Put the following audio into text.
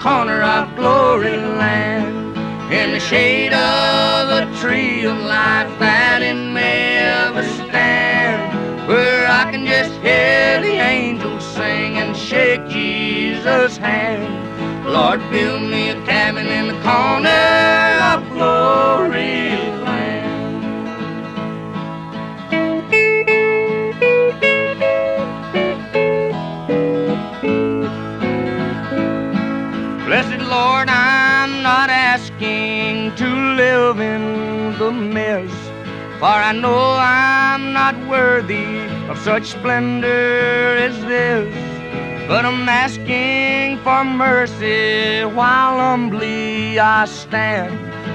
corner of Glory Land, in the shade of a tree of life that in may ever stand, where I can just hear the angels sing and shake Jesus' hand. Lord, build me a cabin in the corner of Glory Land. Blessed Lord, I'm not asking to live in the mess, for I know I'm not worthy of such splendor as this. But I'm asking for mercy while humbly I stand,